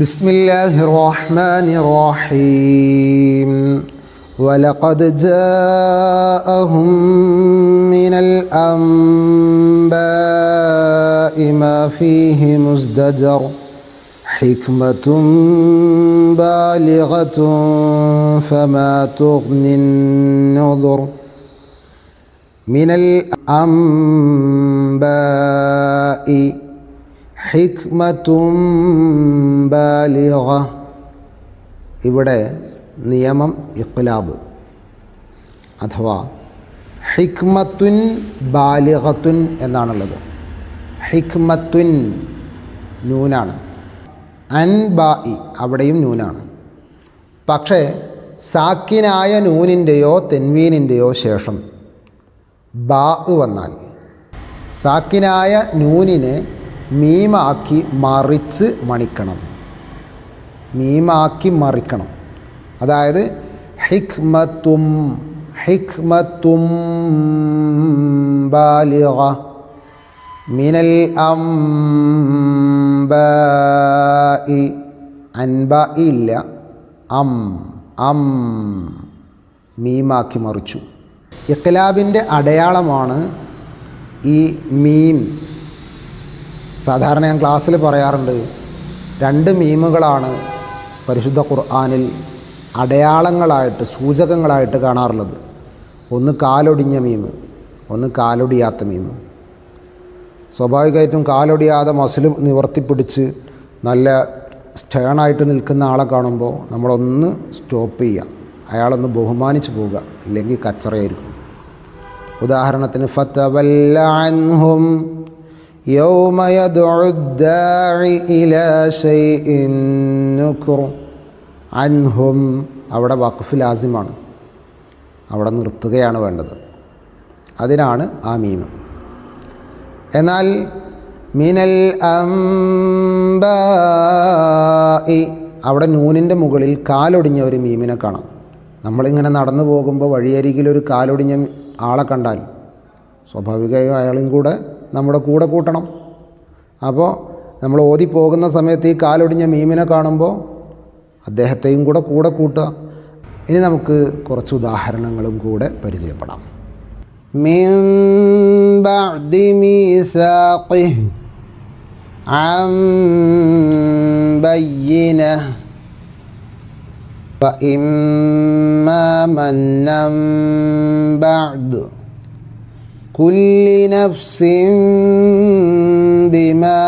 بسم الله الرحمن الرحيم ولقد جاءهم من الأنباء ما فيه مزدجر حكمة بالغة فما تغني النذر من الأنباء ഹിക്മത്തും ബാലിഗ. ഇവിടെ നിയമം ഇഖ്ലാബ് അഥവാ ഹിക്മത്തുൻ ബാലിഗത്തുൻ എന്നാണുള്ളത്. ഹിക്മത്തുൻ നൂനാണ്, അൻബാഇ അവിടെയും നൂനാണ്. പക്ഷേ സാക്കിനായ നൂനിൻ്റെയോ തെൻവീനിൻ്റെയോ ശേഷം ബാ വന്നാൽ സാക്കിനായ നൂനിനെ മീമാക്കി മറിച്ച് മണിക്കണം. മീമാക്കി മറിക്കണം. അതായത് ഹിക്മത്തും ഹിക്മത്തും ബാലിഗ മിനൽ അംബാഇ. അൻബാഇ ഇല്ല, അം മീമാക്കി മറിച്ചു. ഇഖ്ലാബിൻ്റെ അടയാളമാണ് ഈ മീം. സാധാരണ ഞാൻ ക്ലാസ്സിൽ പറയാറുണ്ട്, രണ്ട് മീമുകളാണ് പരിശുദ്ധ ഖുർആനിൽ അടയാളങ്ങളായിട്ട് സൂചകങ്ങളായിട്ട് കാണാറുള്ളത്. ഒന്ന് കാലൊടിഞ്ഞ മീമ്, ഒന്ന് കാലൊടിയാത്ത മീമ്. സ്വാഭാവികമായിട്ടും കാലൊടിയാതെ മസിൽ നിവർത്തിപ്പിടിച്ച് നല്ല സ്റ്റേണായിട്ട് നിൽക്കുന്ന ആളെ കാണുമ്പോൾ നമ്മളൊന്ന് സ്റ്റോപ്പ് ചെയ്യുക, അയാളൊന്ന് ബഹുമാനിച്ച് പോവുക, ഇല്ലെങ്കിൽ കച്ചറയായിരിക്കും. ഉദാഹരണത്തിന് ഫതവല്ല അൻഹും യൗമ യദ്ഉ ദാഇ ഇലാ ശൈഇൻ നുക്ർ. അൻഹും അവിടെ വഖഫ് ലാസിമാണ്, അവിടെ നിർത്തുകയാണ് വേണ്ടത്. അതിനാണ് ആ മീമ്. എന്നാൽ മിനൽ അംബാഇ അവിടെ നൂനിൻ്റെ മുകളിൽ കാലൊടിഞ്ഞ ഒരു മീമിനെ കാണാം. നമ്മളിങ്ങനെ നടന്നു പോകുമ്പോൾ വഴിയരികിലൊരു കാലൊടിഞ്ഞ ആളെ കണ്ടാൽ സ്വാഭാവികമായും അയാളും കൂടെ നമ്മുടെ കൂടെ കൂട്ടണം. അപ്പോൾ നമ്മൾ ഓതി പോകുന്ന സമയത്ത് ഈ കാലൊടിഞ്ഞ മീമിനെ കാണുമ്പോൾ അദ്ദേഹത്തെയും കൂടെ കൂട്ടുക. ഇനി നമുക്ക് കുറച്ച് ഉദാഹരണങ്ങളും കൂടെ പരിചയപ്പെടാം. മിൻ ബഅദി മീസാഖിഹി അൻ ബയ്യിനഹ് ഫഇമ്മാ മന്നൻ ബഅദ് കുല്ലി നഫ്സിൻ ബിമാ